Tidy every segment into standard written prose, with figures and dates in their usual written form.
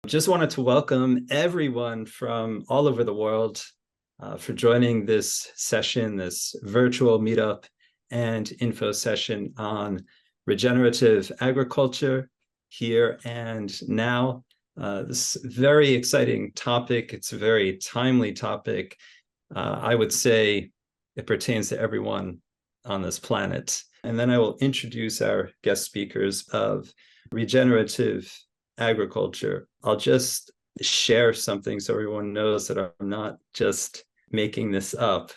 Just wanted to welcome everyone from all over the world for joining this session, this virtual meetup and info session on regenerative agriculture here and now. This very exciting topic. It's a very timely topic. I would say it pertains to everyone on this planet. And then I will introduce our guest speakers of regenerative agriculture. I'll just share something so everyone knows that I'm not just making this up,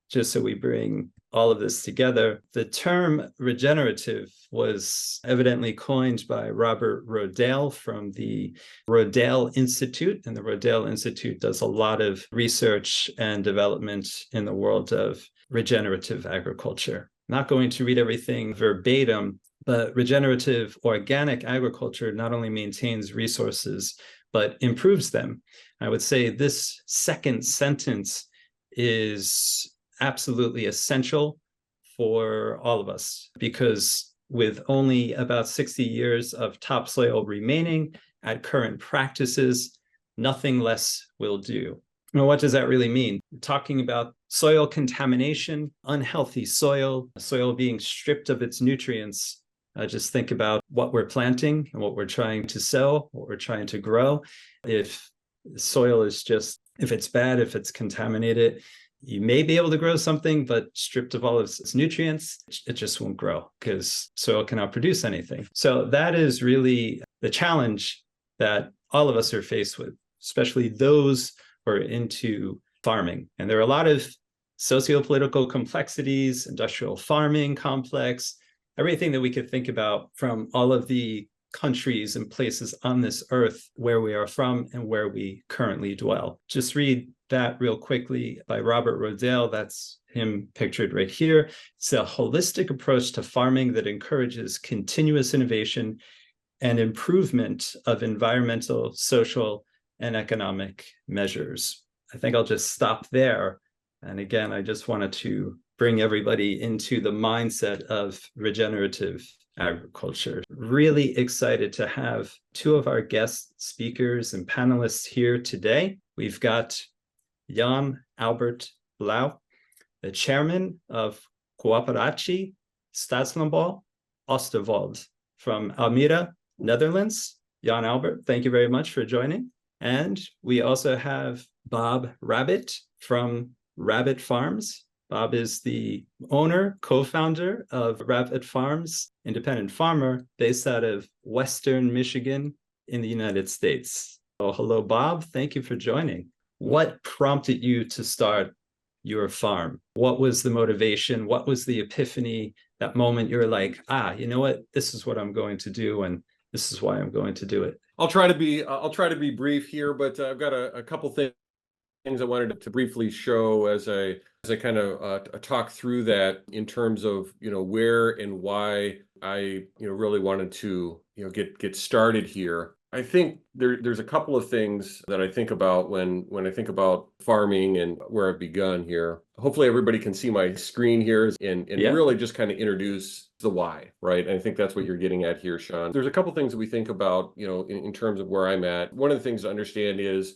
just so we bring all of this together. The term regenerative was evidently coined by Robert Rodale from the Rodale Institute, and the Rodale Institute does a lot of research and development in the world of regenerative agriculture. I'm not going to read everything verbatim, but regenerative organic agriculture not only maintains resources, but improves them. I would say this second sentence is absolutely essential for all of us, because with only about 60 years of topsoil remaining at current practices, nothing less will do. Now, what does that really mean? We're talking about soil contamination, unhealthy soil being stripped of its nutrients. Just think about what we're planting and what we're trying to sow, what we're trying to grow. If soil is just, if it's bad, if it's contaminated, you may be able to grow something, but stripped of all of its nutrients, it just won't grow because soil cannot produce anything. So that is really the challenge that all of us are faced with, especially those who are into farming. And there are a lot of socio-political complexities, industrial farming complex, everything that we could think about from all of the countries and places on this earth where we are from and where we currently dwell. Just read that real quickly by Robert Rodale. That's him pictured right here. It's a holistic approach to farming that encourages continuous innovation and improvement of environmental, social, and economic measures. I think I'll just stop there. And again, I just wanted to bring everybody into the mindset of regenerative agriculture. Really excited to have two of our guest speakers and panelists here today. We've got Jan Albert Blaauw, the chairman of Coöperatie Stadslandbouw Oosterwolde from Almere, Netherlands. Jan Albert, thank you very much for joining. And we also have Bob Rabbit from Rabbit Farms. Bob is the owner, co-founder of Rabbit Farms, independent farmer based out of Western Michigan in the United States. Oh, hello, Bob. Thank you for joining. What prompted you to start your farm? What was the motivation? What was the epiphany? That moment you're like, you know what? This is what I'm going to do, and this is why I'm going to do it. I'll try to be brief here, but I've got a couple things I wanted to briefly show as I kind of talk through that in terms of where and why I really wanted to get started here. I think there's a couple of things that I think about when I think about farming and where I've begun here. Hopefully everybody can see my screen here and really just kind of introduce the why, right? And I think that's what you're getting at here, Shawn. There's a couple things that we think about, in terms of where I'm at. One of the things to understand is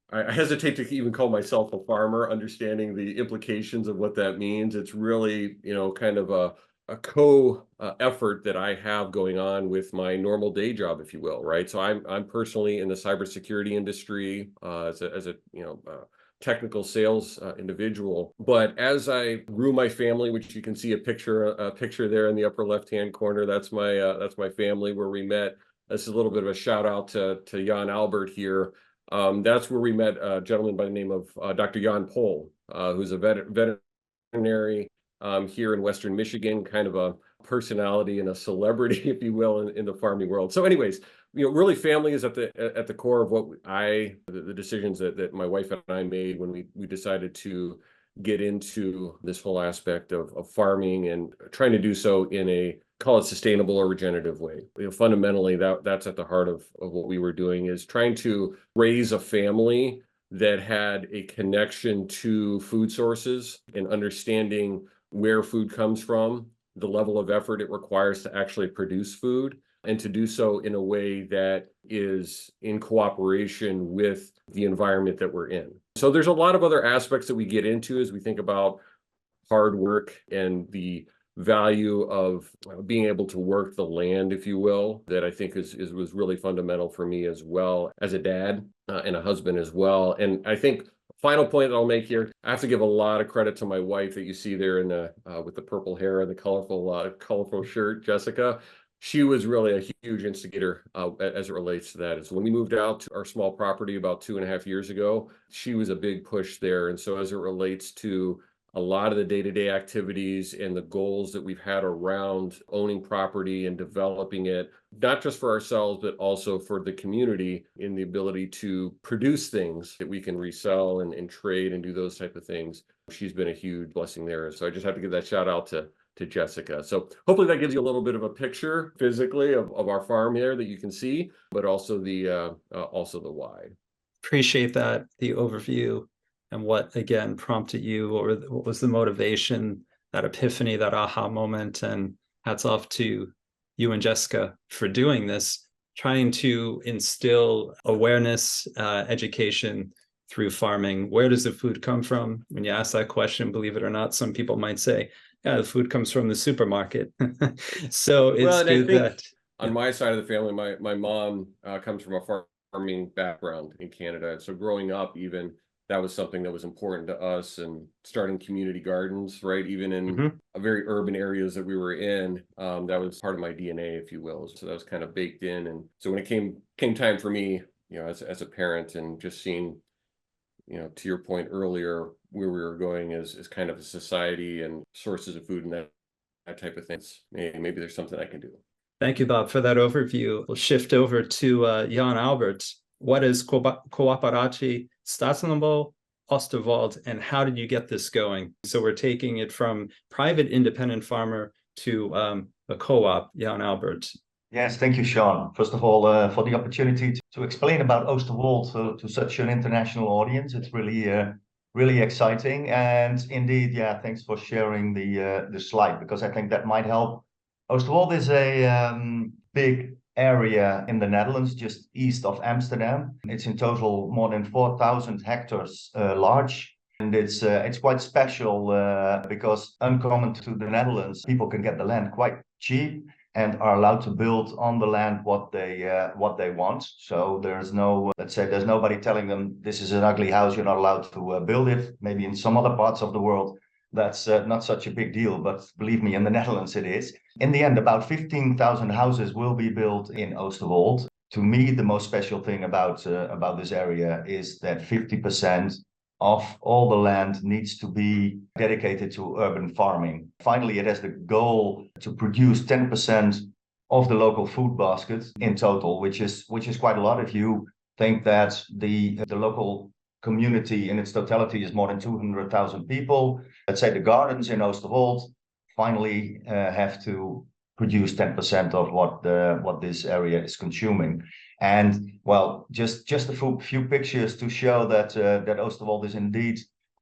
I hesitate to even call myself a farmer, understanding the implications of what that means. It's really, kind of a co-effort that I have going on with my normal day job, if you will, right? So I'm personally in the cybersecurity industry as a technical sales individual. But as I grew my family, which you can see a picture there in the upper left-hand corner, that's my family where we met. This is a little bit of a shout out to Jan Albert here. That's where we met a gentleman by the name of Dr. Jan Pol, who's a veterinary here in Western Michigan, kind of a personality and a celebrity, if you will, in the farming world. So anyways, really family is at the core of what the decisions that my wife and I made when we decided to get into this whole aspect of farming and trying to do so in a, call it, sustainable or regenerative way. Fundamentally, that's at the heart of what we were doing, is trying to raise a family that had a connection to food sources and understanding where food comes from, the level of effort it requires to actually produce food, and to do so in a way that is in cooperation with the environment that we're in. So there's a lot of other aspects that we get into as we think about hard work and the value of being able to work the land, if you will, that I think was really fundamental for me as well as a dad and a husband as well. And I think final point that I'll make here, I have to give a lot of credit to my wife that you see there in the with the purple hair and the colorful shirt, Jessica. She was really a huge instigator as it relates to that. And so when we moved out to our small property about 2.5 years ago, she was a big push there. And so as it relates to a lot of the day-to-day activities and the goals that we've had around owning property and developing it, not just for ourselves, but also for the community in the ability to produce things that we can resell and trade and do those type of things. She's been a huge blessing there. So I just have to give that shout out to Jessica. So hopefully that gives you a little bit of a picture physically of our farm here that you can see, but also the why. Appreciate that, the overview, and what again prompted you, or what was the motivation, that epiphany, that aha moment. And hats off to you and Jessica for doing this, trying to instill awareness, education through farming. Where does the food come from? When you ask that question, believe it or not, some people might say, yeah, the food comes from the supermarket. So it's good that on my side of the family, my mom comes from a farming background in Canada. And so growing up, even that was something that was important to us, and starting community gardens, right? Even in very urban areas that we were in, that was part of my DNA, if you will. So that was kind of baked in. And so when it came time for me, as a parent, and just seeing, to your point earlier, where we were going as kind of a society and sources of food and that type of things, maybe there's something I can do. Thank you, Bob, for that overview. We'll shift over to Jan Albert. What is Coöperatie Stadslandbouw Oosterwolde, and how did you get this going? So we're taking it from private independent farmer to a co-op. Jan Albert. Yes, thank you, Shawn. First of all, for the opportunity to explain about Oosterwolde to such an international audience. It's really exciting. And indeed, yeah, thanks for sharing the slide, because I think that might help. Oosterwolde is a big area in the Netherlands, just east of Amsterdam. It's in total more than 4,000 hectares large. And it's quite special because, uncommon to the Netherlands, people can get the land quite cheap and are allowed to build on the land what they want. So there's no, let's say, there's nobody telling them this is an ugly house, you're not allowed to build it. Maybe in some other parts of the world that's not such a big deal, but believe me, in the Netherlands it is. In the end, about 15,000 houses will be built in Oosterwolde. To me, the most special thing about this area is that 50% of all the land needs to be dedicated to urban farming. Finally, it has the goal to produce 10% of the local food basket in total, which is quite a lot. If you think that the local community in its totality is more than 200,000 people, let's say the gardens in Oosterwolde finally have to produce 10% of what this area is consuming. And well, just a few pictures to show that Oosterwolde is indeed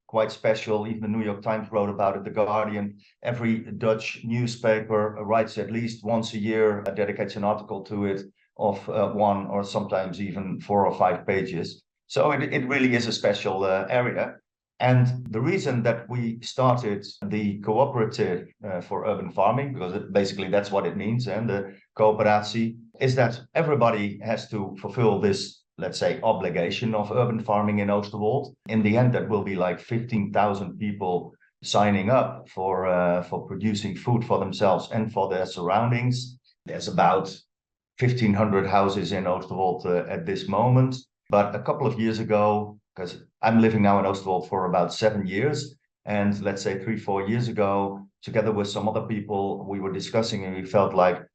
quite special. Even the New York Times wrote about it, The Guardian. Every Dutch newspaper writes at least once a year, dedicates an article to it of 1 or sometimes even 4 or 5 pages. So it really is a special area. And the reason that we started the cooperative for urban farming, because basically that's what it means, and the coöperatie, is that everybody has to fulfill this, let's say, obligation of urban farming in Oosterwolde. In the end, that will be like 15,000 people signing up for producing food for themselves and for their surroundings. There's about 1,500 houses in Oosterwolde at this moment. But a couple of years ago, because I'm living now in Oosterwolde for about 7 years, and let's say 3-4 years ago, together with some other people, we were discussing, and we felt like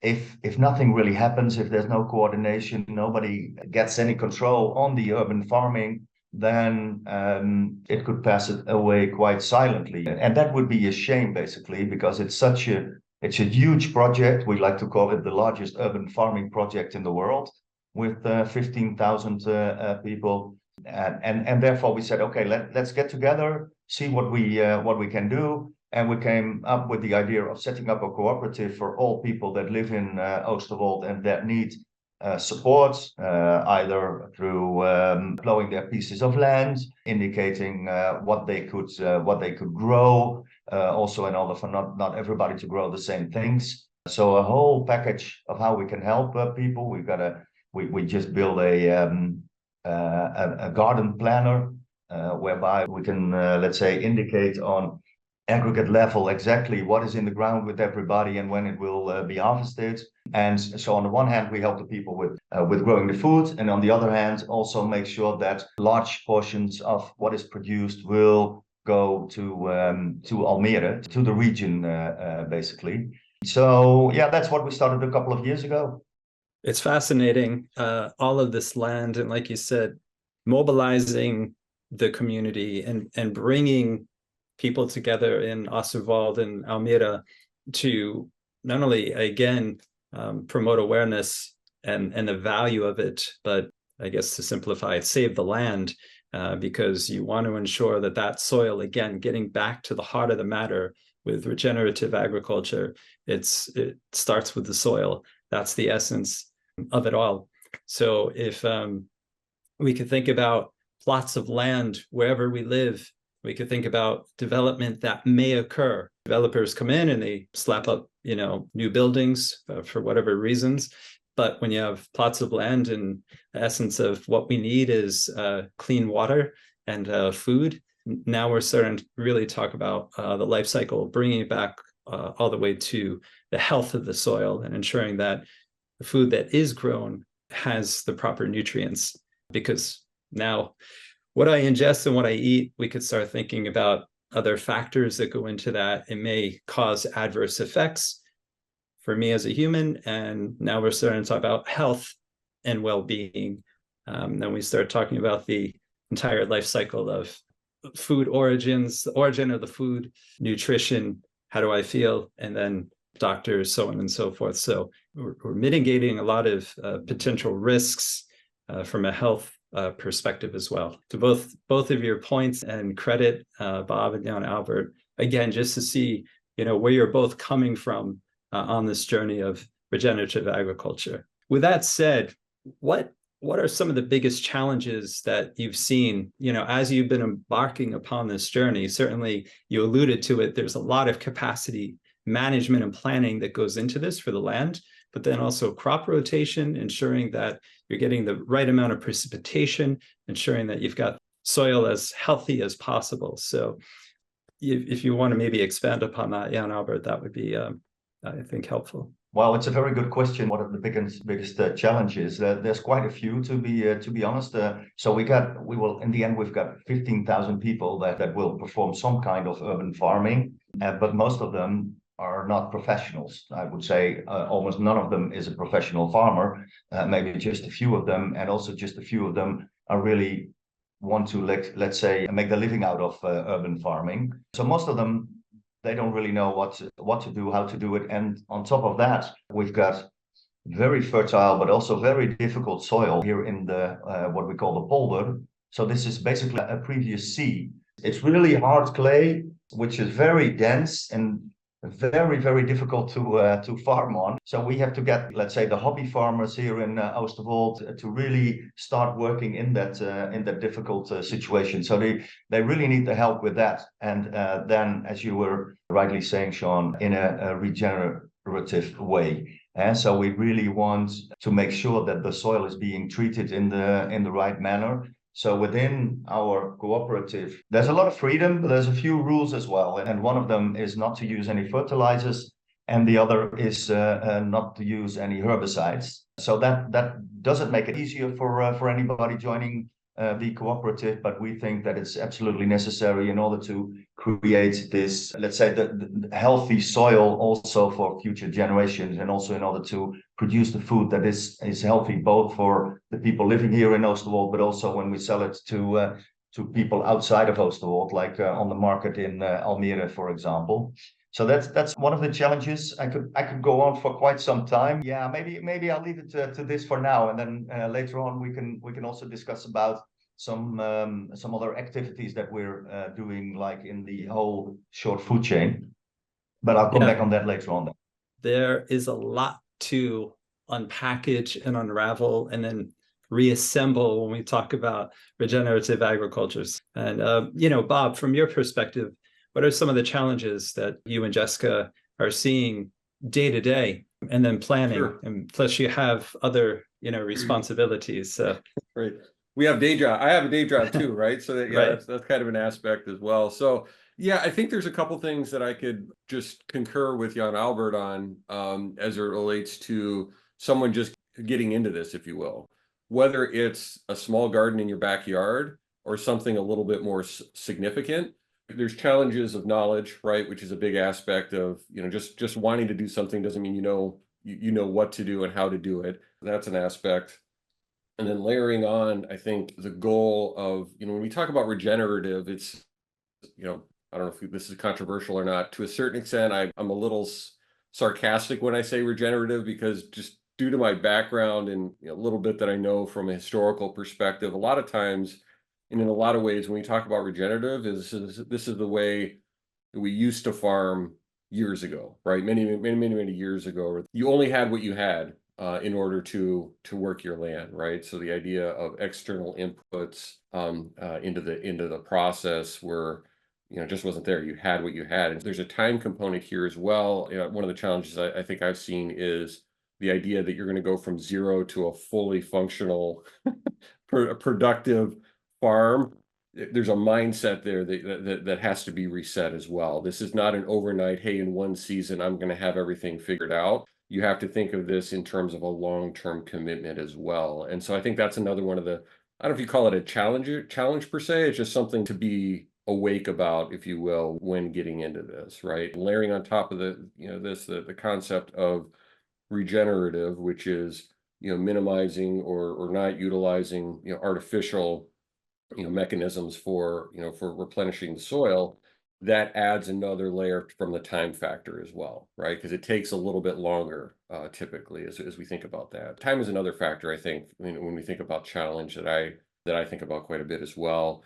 if nothing really happens, if there's no coordination, nobody gets any control on the urban farming, then it could pass it away quite silently. And that would be a shame, basically, because it's a huge project. We like to call it the largest urban farming project in the world, with 15,000 people. And therefore we said, okay, let's get together, see what we can do. And we came up with the idea of setting up a cooperative for all people that live in Oosterwold and that need support, either through plowing their pieces of land, indicating what they could grow, also in order for not everybody to grow the same things. So a whole package of how we can help people. We just build a garden planner whereby we can let's say indicate on aggregate level exactly what is in the ground with everybody and when it will be harvested. And so on the one hand, we help the people with growing the food, and on the other hand, also make sure that large portions of what is produced will go to Almere, to the region, basically. So yeah, that's what we started a couple of years ago. It's fascinating, all of this land, and like you said, mobilizing the community and bringing people together in Oosterwold and Almere to not only, again, promote awareness and the value of it, but I guess to simplify it, save the land, because you want to ensure that soil, again, getting back to the heart of the matter with regenerative agriculture, it starts with the soil. That's the essence of it all. So if we could think about plots of land wherever we live, we could think about development that may occur. Developers come in and they slap up, new buildings for whatever reasons. But when you have plots of land, and the essence of what we need is clean water and food, now we're starting to really talk about the life cycle, bringing it back all the way to the health of the soil and ensuring that the food that is grown has the proper nutrients. Because now what I ingest and what I eat, we could start thinking about other factors that go into that. It may cause adverse effects for me as a human. And now we're starting to talk about health and well-being. Then we start talking about the entire life cycle of food origins, the origin of the food, nutrition, how do I feel, and then doctors, so on and so forth. So we're mitigating a lot of potential risks from a health perspective as well. To both of your points, and credit Bob and Jan Albert, again, just to see where you're both coming from on this journey of regenerative agriculture. With that said, what are some of the biggest challenges that you've seen as you've been embarking upon this journey? Certainly you alluded to it, there's a lot of capacity management and planning that goes into this for the land, but then also crop rotation, ensuring that you're getting the right amount of precipitation, ensuring that you've got soil as healthy as possible. So if you want to maybe expand upon that, Jan Albert, that would be, I think, helpful. Well, it's a very good question. What are the biggest challenges? There's quite a few, to be honest. So in the end, we've got 15,000 people that will perform some kind of urban farming, but most of them are not professionals. I would say almost none of them is a professional farmer, maybe just a few of them, and also just a few of them are really want to, let's say, make a living out of urban farming. So most of them, they don't really know what to do, how to do it. And on top of that, we've got very fertile, but also very difficult soil here in the what we call the polder. So this is basically a previous sea. It's really hard clay, which is very dense and very, very difficult to farm on. So we have to get, let's say, the hobby farmers here in Oosterwold to really start working in that difficult situation. So they really need the help with that. And then, as you were rightly saying, Shawn, in a regenerative way. And so we really want to make sure that the soil is being treated in the right manner. So within our cooperative, there's a lot of freedom, but there's a few rules as well. And one of them is not to use any fertilizers, and the other is not to use any herbicides. So that doesn't make it easier for anybody joining the cooperative, but we think that it's absolutely necessary in order to create this, let's say, the healthy soil also for future generations, and also in order to produce the food that is healthy both for the people living here in Oosterwold, but also when we sell it to people outside of Oosterwold, like on the market in Almere, for example. So that's one of the challenges. I could go on for quite some time. Yeah, maybe I'll leave it to this for now, and then later on we can also discuss about some other activities that we're doing, like in the whole short food chain. But I'll come back on that later on. There is a lot to unpackage and unravel and then reassemble when we talk about regenerative agricultures. And, Bob, from your perspective, what are some of the challenges that you and Jessica are seeing day to day and then planning? Sure. And plus you have other, responsibilities. So. Right. We have day job. I have a day job too, right? So that, Right. that's kind of an aspect as well. So yeah, I think there's a couple things that I could just concur with Jan Albert on as it relates to someone just getting into this, if you will, whether it's a small garden in your backyard or something a little bit more significant. There's challenges of knowledge, right? Which is a big aspect of, just wanting to do something doesn't mean you know what to do and how to do it. That's an aspect. And then layering on, I think the goal of, when we talk about regenerative, it's, I don't know if this is controversial or not. To a certain extent, I'm a little sarcastic when I say regenerative, because just due to my background and a little bit that I know from a historical perspective, a lot of times, and in a lot of ways, when we talk about regenerative, this is the way that we used to farm years ago, right? Many years ago. You only had what you had in order to work your land, right? So the idea of external inputs into the process were, just wasn't there. You had what you had. And there's a time component here as well. One of the challenges I think I've seen is the idea that you're going to go from zero to a fully functional, productive farm. There's a mindset there that has to be reset as well. This is not an overnight, hey, in one season, I'm going to have everything figured out. You have to think of this in terms of a long-term commitment as well. And so I think that's another one of the, I don't know if you call it a challenge per se. It's just something to be awake about, if you will, when getting into this, right? Layering on top of the concept of regenerative, which is, minimizing or not utilizing, artificial, mechanisms for replenishing the soil. That adds another layer from the time factor as well, right? Because it takes a little bit longer typically as we think about that. Time is another factor, I think, when we think about challenge that I think about quite a bit as well.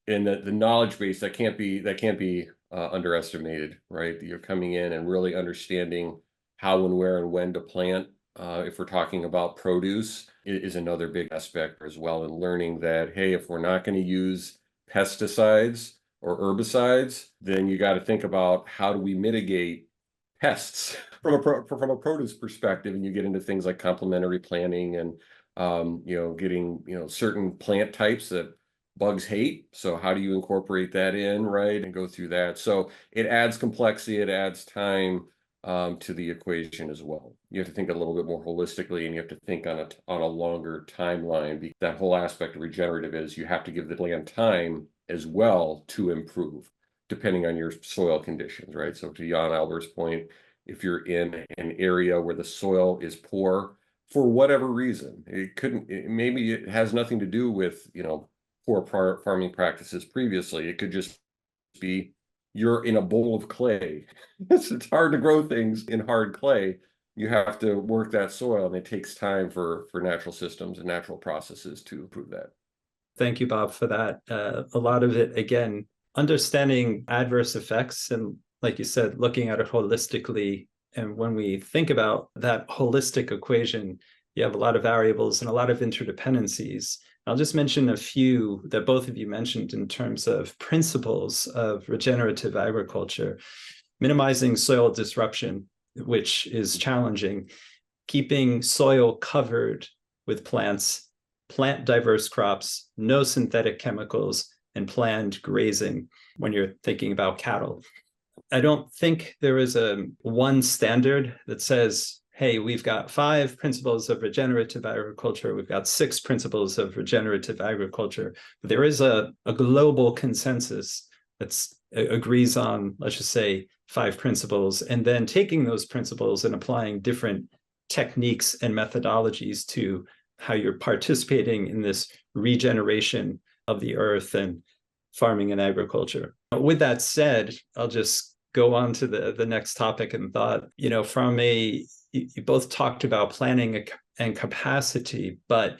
And the knowledge base that can't be underestimated, right? You're coming in and really understanding how and where and when to plant. If we're talking about produce, it is another big aspect as well, and learning that, hey, if we're not going to use pesticides or herbicides, then you got to think about how do we mitigate pests from a produce perspective. And you get into things like complementary planting and getting certain plant types that bugs hate. So how do you incorporate that in, right, and go through that? So it adds complexity, it adds time to the equation as well. You have to think a little bit more holistically, and you have to think on a longer timeline. That whole aspect of regenerative is you have to give the land time as well to improve, depending on your soil conditions, right? So to Jan Albert's point, if you're in an area where the soil is poor for whatever reason, maybe it has nothing to do with poor farming practices previously. It could just be you're in a bowl of clay. It's hard to grow things in hard clay. You have to work that soil, and it takes time for natural systems and natural processes to improve that. Thank you, Bob, for that. A lot of it, again, understanding adverse effects and, like you said, looking at it holistically. And when we think about that holistic equation, you have a lot of variables and a lot of interdependencies. I'll just mention a few that both of you mentioned in terms of principles of regenerative agriculture. Minimizing soil disruption, which is challenging. Keeping soil covered with plants, plant diverse crops, no synthetic chemicals, and planned grazing when you're thinking about cattle. I don't think there is a one standard that says, hey, we've got 5 principles of regenerative agriculture, we've got 6 principles of regenerative agriculture. But there is a global consensus that agrees on, let's just say, 5 principles, and then taking those principles and applying different techniques and methodologies to how you're participating in this regeneration of the earth and farming and agriculture. With that said, I'll just go on to the next topic and thought, you both talked about planning and capacity, but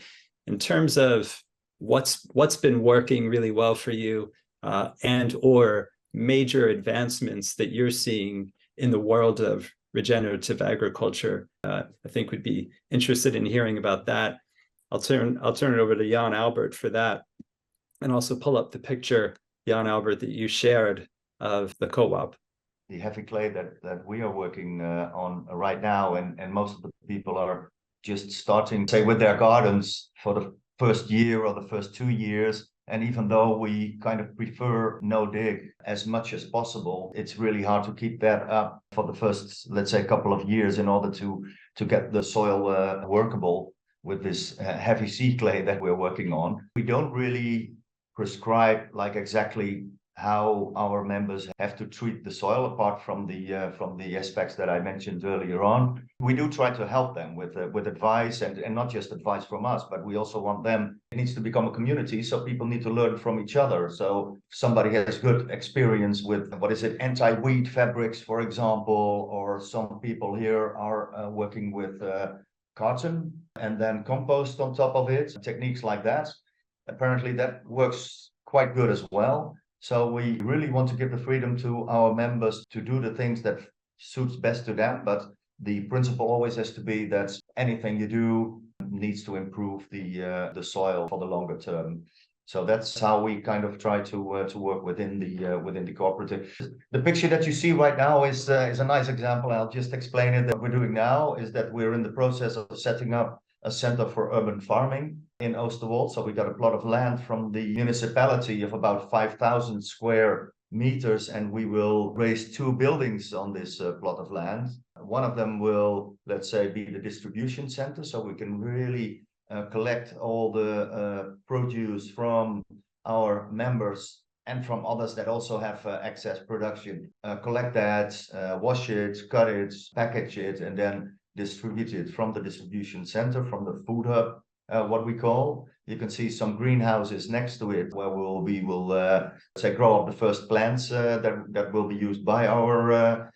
in terms of what's been working really well for you, and or major advancements that you're seeing in the world of regenerative agriculture. I think we'd be interested in hearing about that. I'll turn it over to Jan Albert for that, and also pull up the picture, Jan Albert, that you shared of the co-op. The heavy clay that we are working on right now, and most of the people are just starting, say, with their gardens for the first year or the first 2 years. And even though we kind of prefer no dig as much as possible, it's really hard to keep that up for the first, let's say, couple of years in order to get the soil workable with this heavy sea clay that we're working on. We don't really prescribe like exactly how our members have to treat the soil, apart from the aspects that I mentioned earlier on. We do try to help them with advice, and not just advice from us, but we also want them. It needs to become a community, so people need to learn from each other. So if somebody has good experience with, anti-weed fabrics, for example, or some people here are working with cotton and then compost on top of it, techniques like that. Apparently that works quite good as well. So we really want to give the freedom to our members to do the things that suits best to them. But the principle always has to be that anything you do needs to improve the soil for the longer term. So that's how we kind of try to work within the cooperative. The picture that you see right now is a nice example. I'll just explain it. What we're doing now is that we're in the process of setting up a center for urban farming in Oosterwold. So we got a plot of land from the municipality of about 5,000 square meters, and we will raise 2 buildings on this plot of land. One of them will, let's say, be the distribution center, so we can really collect all the produce from our members and from others that also have excess production. Collect that, wash it, cut it, package it, and then distribute it from the distribution center, from the food hub, what we call. You can see some greenhouses next to it where we will grow up the first plants that will be used by our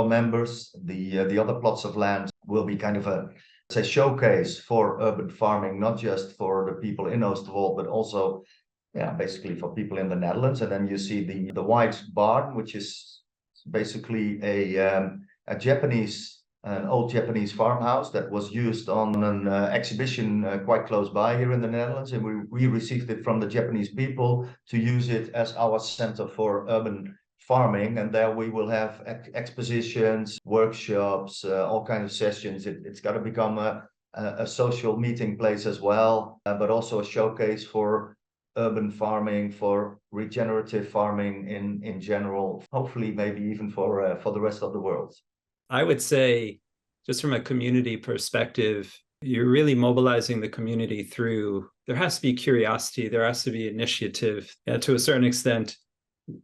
members. The other plots of land will be kind of a showcase for urban farming, not just for the people in Oosterwold, but also basically for people in the Netherlands. And then you see the white barn, which is basically an old Japanese farmhouse that was used on an exhibition quite close by here in the Netherlands. And we received it from the Japanese people to use it as our center for urban farming. And there we will have expositions, workshops, all kinds of sessions. It's got to become a social meeting place as well, but also a showcase for urban farming, for regenerative farming in general, hopefully maybe even for the rest of the world. I would say, just from a community perspective, you're really mobilizing the community through, there has to be curiosity, there has to be initiative. To a certain extent,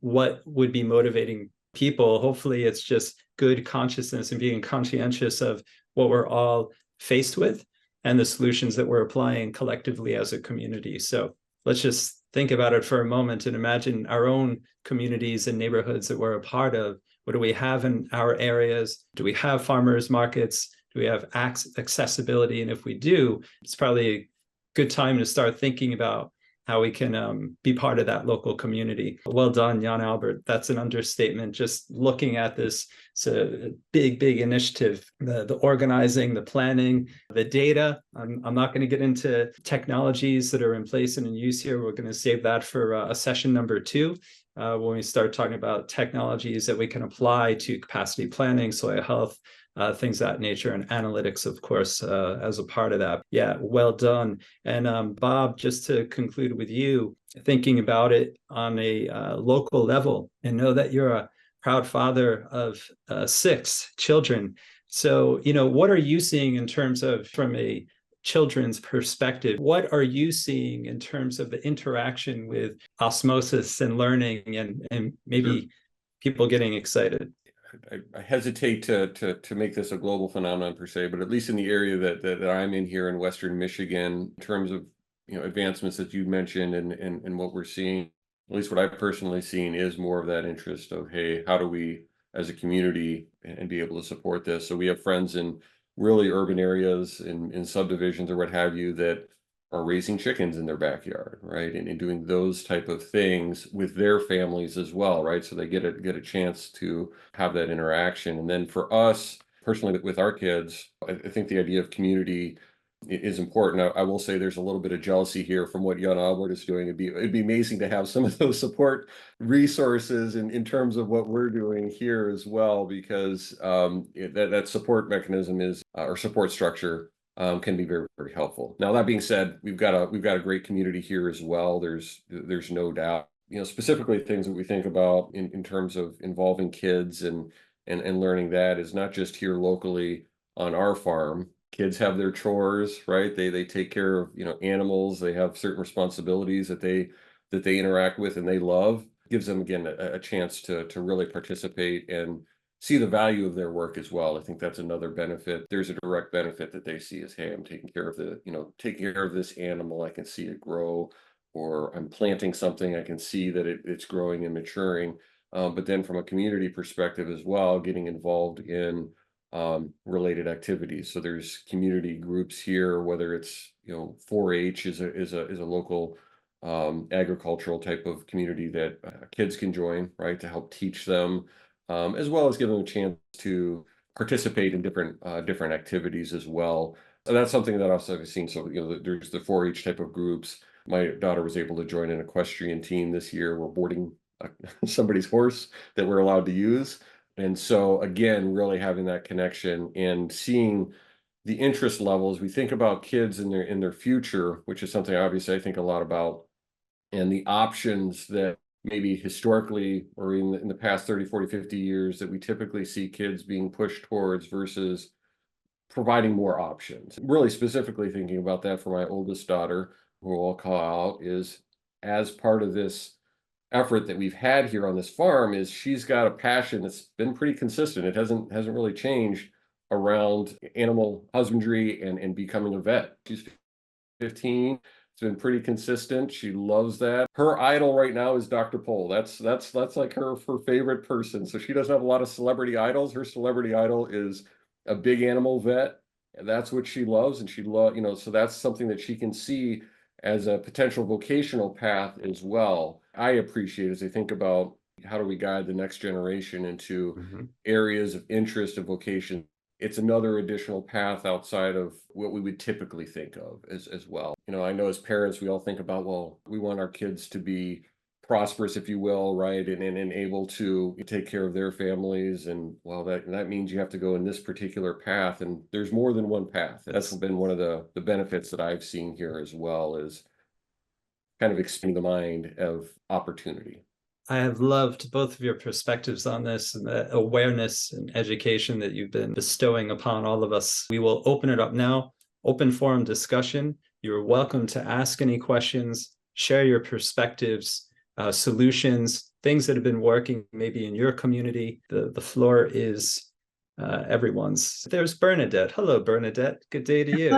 what would be motivating people? Hopefully it's just good consciousness and being conscientious of what we're all faced with and the solutions that we're applying collectively as a community. So let's just think about it for a moment and imagine our own communities and neighborhoods that we're a part of. What do we have in our areas? Do we have farmers markets? Do we have accessibility? And if we do, it's probably a good time to start thinking about how we can be part of that local community. Well done, Jan Albert. That's an understatement. Just looking at this, it's a big, big initiative. The organizing, the planning, the data. I'm not going to get into technologies that are in place and in use here. We're going to save that for a session number 2. When we start talking about technologies that we can apply to capacity planning, soil health, things of that nature, and analytics, of course, as a part of that. Yeah, well done. And Bob, just to conclude with you, thinking about it on a local level, and know that you're a proud father of 6 children. So, what are you seeing in terms of, from a children's perspective, what are you seeing in terms of the interaction with osmosis and learning, and maybe Sure. people getting excited? I hesitate to make this a global phenomenon per se, but at least in the area that I'm in here in Western Michigan, in terms of advancements that you mentioned and what we're seeing, at least what I've personally seen, is more of that interest of, hey, how do we as a community and be able to support this? So we have friends in really urban areas, in subdivisions or what have you, that are raising chickens in their backyard, right? And doing those type of things with their families as well, right? So they get a chance to have that interaction. And then for us personally with our kids, I think the idea of community is important. I will say there's a little bit of jealousy here from what Jan Albert is doing. It'd be amazing to have some of those support resources in terms of what we're doing here as well, because that support mechanism is or support structure can be very, very helpful. Now, that being said, we've got a great community here as well. There's no doubt. Specifically things that we think about in terms of involving kids and learning that is not just here locally on our farm. Kids have their chores, right? They take care of animals. They have certain responsibilities that they interact with and they love. Gives them again a chance to really participate and see the value of their work as well. I think that's another benefit. There's a direct benefit that they see as, hey, I'm taking care of taking care of this animal. I can see it grow, or I'm planting something. I can see that it's growing and maturing. But then from a community perspective as well, getting involved in related activities. So there's community groups here, whether it's 4-H is a local agricultural type of community that kids can join, right, to help teach them, as well as give them a chance to participate in different activities as well. And that's something that also I've seen. So there's the 4-H type of groups. My daughter was able to join an equestrian team this year. We're boarding somebody's horse that we're allowed to use. And so again, really having that connection and seeing the interest levels. We think about kids in their future, which is something obviously I think a lot about, and the options that maybe historically or in the past 30, 40, 50 years that we typically see kids being pushed towards versus providing more options. Really specifically thinking about that for my oldest daughter, who I'll call out, is as part of this effort that we've had here on this farm, is she's got a passion that's been pretty consistent. It hasn't really changed around animal husbandry and becoming a vet. She's 15. It's been pretty consistent. She loves that. Her idol right now is Dr. Pol. That's like her favorite person. So she doesn't have a lot of celebrity idols. Her celebrity idol is a big animal vet, and that's what she loves. And so that's something that she can see as a potential vocational path as well. I appreciate as I think about how do we guide the next generation into areas of interest of vocation. It's another additional path outside of what we would typically think of as well. I know as parents, we all think about, well, we want our kids to be prosperous, if you will, right? And able to take care of their families. And well, that means you have to go in this particular path. And there's more than one path. That's been one of the benefits that I've seen here as well, is kind of expanding the mind of opportunity. I have loved both of your perspectives on this and the awareness and education that you've been bestowing upon all of us. We will open it up now, open forum discussion. You're welcome to ask any questions, share your perspectives, solutions, things that have been working maybe in your community. The floor is everyone's. There's Bernadette. Hello, Bernadette. Good day to you.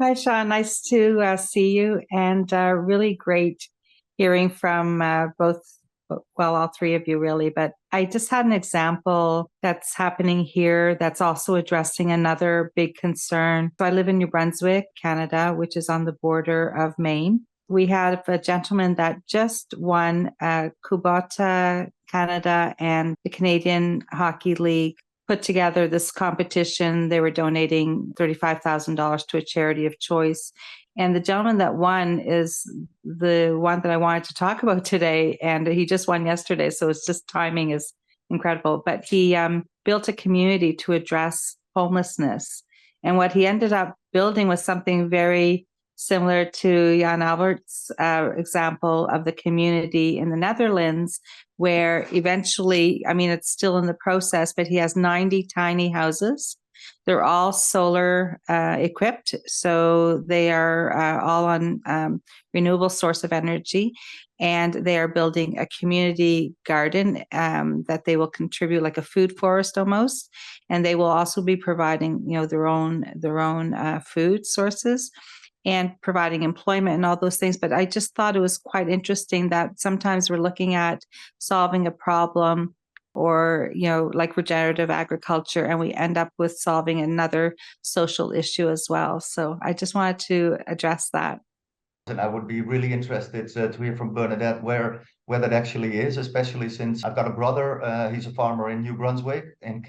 Hi, Shawn. Nice to see you, and really great hearing from all three of you, really. But I just had an example that's happening here that's also addressing another big concern. So I live in New Brunswick, Canada, which is on the border of Maine. We had a gentleman that just won Kubota Canada and the Canadian Hockey League put together this competition. They were donating $35,000 to a charity of choice. And the gentleman that won is the one that I wanted to talk about today. And he just won yesterday. So it's just timing is incredible. But he built a community to address homelessness. And what he ended up building was something very similar to Jan Albert's example of the community in the Netherlands, where eventually, it's still in the process, but he has 90 tiny houses. They're all solar equipped, so they are all on renewable source of energy, and they are building a community garden that they will contribute, like a food forest almost, and they will also be providing, their own food sources and providing employment and all those things. But I just thought it was quite interesting that sometimes we're looking at solving a problem or, like regenerative agriculture, and we end up with solving another social issue as well. So I just wanted to address that. And I would be really interested to hear from Bernadette where that actually is, especially since I've got a brother. He's a farmer in New Brunswick, and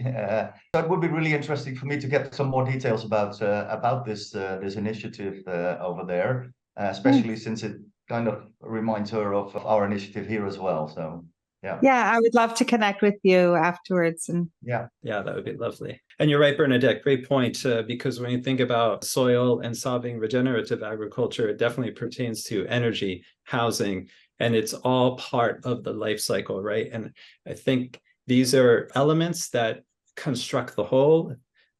so it would be really interesting for me to get some more details about this initiative over there, especially since it kind of reminds her of our initiative here as well. So yeah. Yeah, I would love to connect with you afterwards. And yeah, that would be lovely. And you're right, Bernadette, great point, because when you think about soil and solving regenerative agriculture, it definitely pertains to energy, housing, and it's all part of the life cycle, right? And I think these are elements that construct the whole,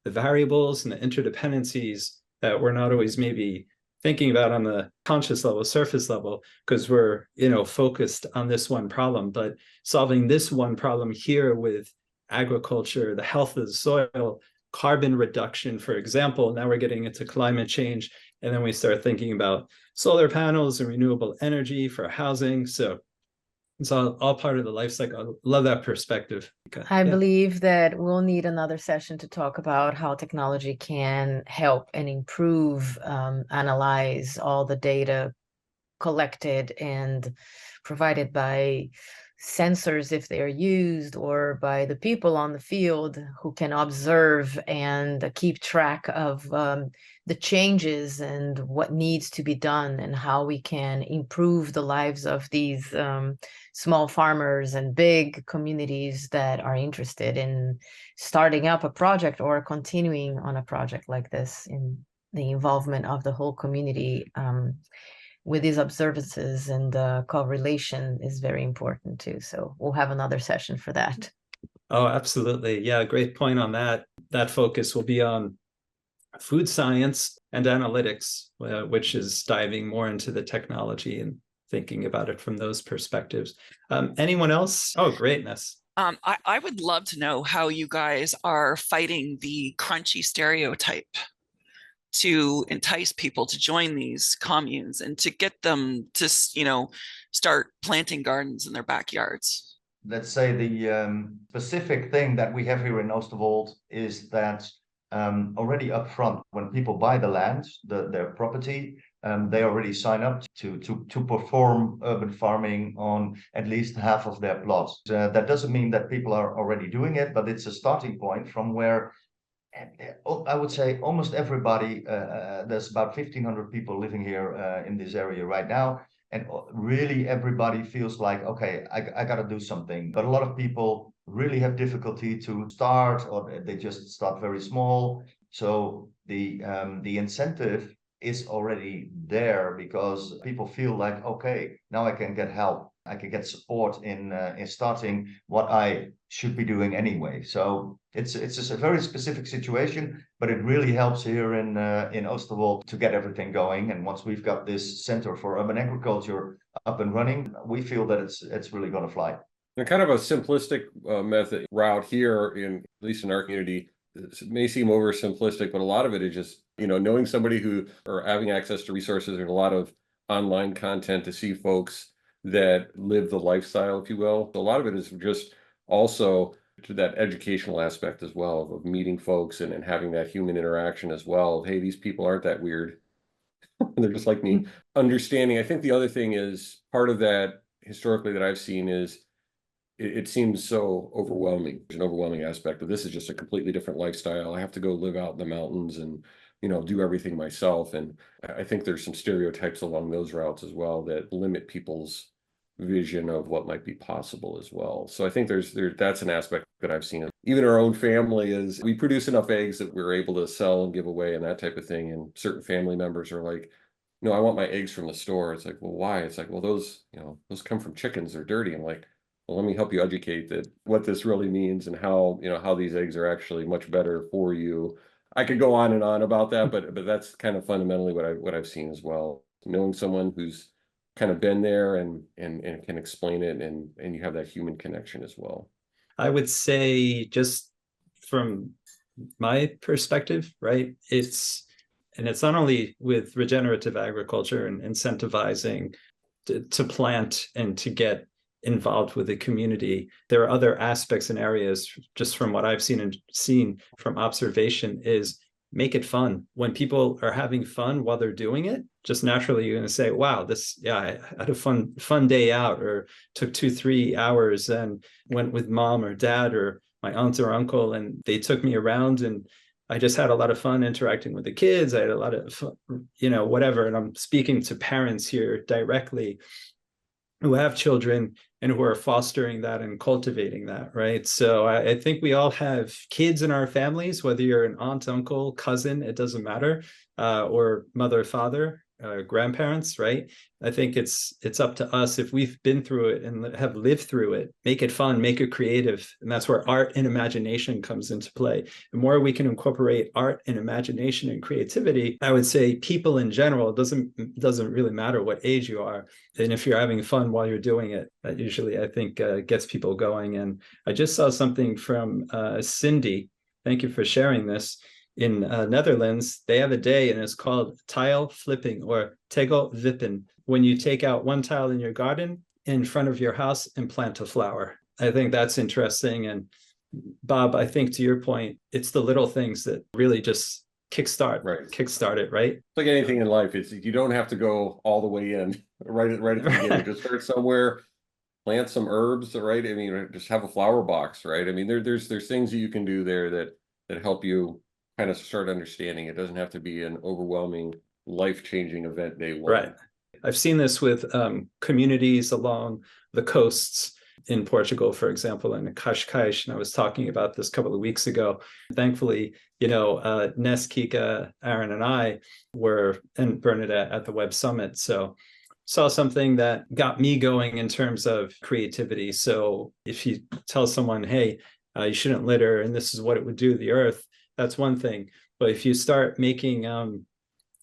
the variables and the interdependencies that we're not always maybe thinking about on the conscious level, surface level, because we're, focused on this one problem. But solving this one problem here with agriculture, the health of the soil, carbon reduction, for example, now we're getting into climate change. And then we start thinking about solar panels and renewable energy for housing. So it's all part of the life cycle. I love that perspective. I believe that we'll need another session to talk about how technology can help and improve, analyze all the data collected and provided by sensors if they are used, or by the people on the field who can observe and keep track of the changes and what needs to be done, and how we can improve the lives of these small farmers and big communities that are interested in starting up a project or continuing on a project like this. In the involvement of the whole community with these observances and correlation is very important too. So we'll have another session for that. Oh, absolutely. Yeah, great point on that. That focus will be on food science and analytics, which is diving more into the technology and thinking about it from those perspectives. Anyone else? Oh, greatness. I would love to know how you guys are fighting the crunchy stereotype to entice people to join these communes and to get them to, start planting gardens in their backyards. Let's say the specific thing that we have here in Oosterwold is that already up front, when people buy the land, their property, they already sign up to perform urban farming on at least half of their plots. That doesn't mean that people are already doing it, but it's a starting point from where I would say almost everybody, there's about 1,500 people living here in this area right now. And really everybody feels like, okay, I got to do something. But a lot of people really have difficulty to start, or they just start very small. So the incentive is already there, because people feel like, okay, now I can get help. I can get support in starting what I should be doing anyway. So it's just a very specific situation, but it really helps here in Oosterwold to get everything going. And once we've got this Center for Urban Agriculture up and running, we feel that it's really going to fly. And kind of a simplistic method route here, at least in our community, it may seem oversimplistic, but a lot of it is just, knowing somebody who or having access to resources. There's a lot of online content to see folks that live the lifestyle, if you will. A lot of it is just also to that educational aspect as well, of meeting folks and having that human interaction as well. Hey, these people aren't that weird. They're just like me. Understanding. I think the other thing is part of that historically that I've seen is it seems so overwhelming. There's an overwhelming aspect of this is just a completely different lifestyle. I have to go live out in the mountains and, do everything myself. And I think there's some stereotypes along those routes as well that limit people's vision of what might be possible as well. So I think that's an aspect that I've seen. Even our own family is, we produce enough eggs that we're able to sell and give away and that type of thing. And certain family members are like, no, I want my eggs from the store. It's like, well, why? It's like, well, those come from chickens. They're dirty. I'm like, well, let me help you educate that what this really means and how these eggs are actually much better for you. I could go on and on about that, but that's kind of fundamentally what I've seen as well. Knowing someone who's kind of been there and can explain it, and you have that human connection as well. I would say, just from my perspective, right? It's not only with regenerative agriculture and incentivizing to plant and to get involved with the community. There are other aspects and areas, just from what I've seen from observation, is make it fun. When people are having fun while they're doing it, just naturally you're going to say, wow, I had a fun day out, or took 2-3 hours and went with mom or dad or my aunt or uncle, and they took me around, and I just had a lot of fun interacting with the kids. I had a lot of fun, whatever. And I'm speaking to parents here directly who have children and who are fostering that and cultivating that, right? So I think we all have kids in our families, whether you're an aunt, uncle, cousin, it doesn't matter, or mother, father, grandparents, right? I think it's up to us, if we've been through it and have lived through it, make it fun, make it creative. And that's where art and imagination comes into play. The more we can incorporate art and imagination and creativity, I would say people in general, it doesn't really matter what age you are. And if you're having fun while you're doing it, that usually, I think, gets people going. And I just saw something from Cindy. Thank you for sharing this. In Netherlands, they have a day, and it's called tile flipping, or tegel wippen, when you take out one tile in your garden in front of your house and plant a flower. I think that's interesting. And Bob, I think to your point, it's the little things that really just kickstart it, right? It's like anything in life. You don't have to go all the way in right at the beginning. Just start somewhere, plant some herbs, right? I mean, just have a flower box, right? I mean, there's things that you can do there that help you kind of start understanding. It doesn't have to be an overwhelming, life-changing event day one. Right. I've seen this with communities along the coasts in Portugal, for example, in Cascais, and I was talking about this a couple of weeks ago. Thankfully, Ness, Kika, Aaron, and I and Bernadette at the Web Summit. So saw something that got me going in terms of creativity. So if you tell someone, hey, you shouldn't litter, and this is what it would do to the earth, that's one thing. But if you start making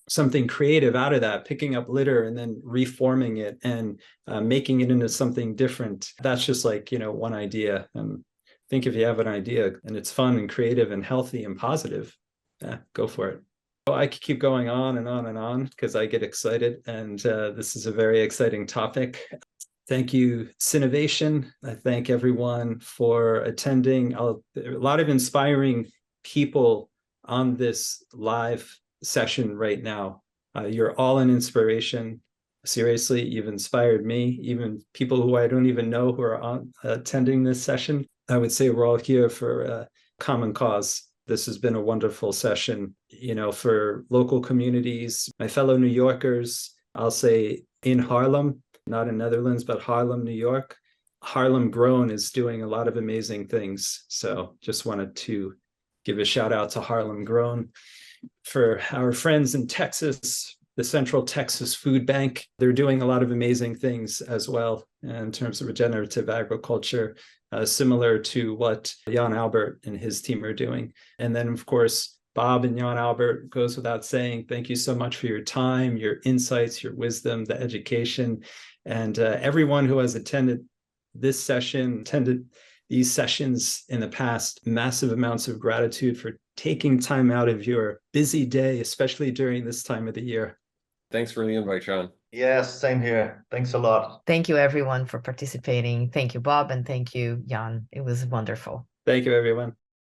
something creative out of that, picking up litter and then reforming it and making it into something different, that's just like, one idea. And I think if you have an idea and it's fun and creative and healthy and positive, go for it. Well, I could keep going on and on and on because I get excited, and this is a very exciting topic. Thank you, Synovation. I thank everyone for attending. A lot of inspiring people on this live session right now. You're all an inspiration. Seriously, you've inspired me, even people who I don't even know who are attending this session. I would say we're all here for a common cause. This has been a wonderful session, for local communities, my fellow New Yorkers. I'll say in Harlem, not in Netherlands, but Harlem, New York. Harlem Grown is doing a lot of amazing things. So just wanted to give a shout out to Harlem Grown. For our friends in Texas, the Central Texas Food Bank, they're doing a lot of amazing things as well in terms of regenerative agriculture, similar to what Jan Albert and his team are doing. And then, of course, Bob and Jan Albert, goes without saying, thank you so much for your time, your insights, your wisdom, the education, and everyone who has attended this session, attended these sessions in the past. Massive amounts of gratitude for taking time out of your busy day, especially during this time of the year. Thanks for the invite, Shawn. Yes, same here. Thanks a lot. Thank you, everyone, for participating. Thank you, Bob, and thank you, Jan. It was wonderful. Thank you, everyone.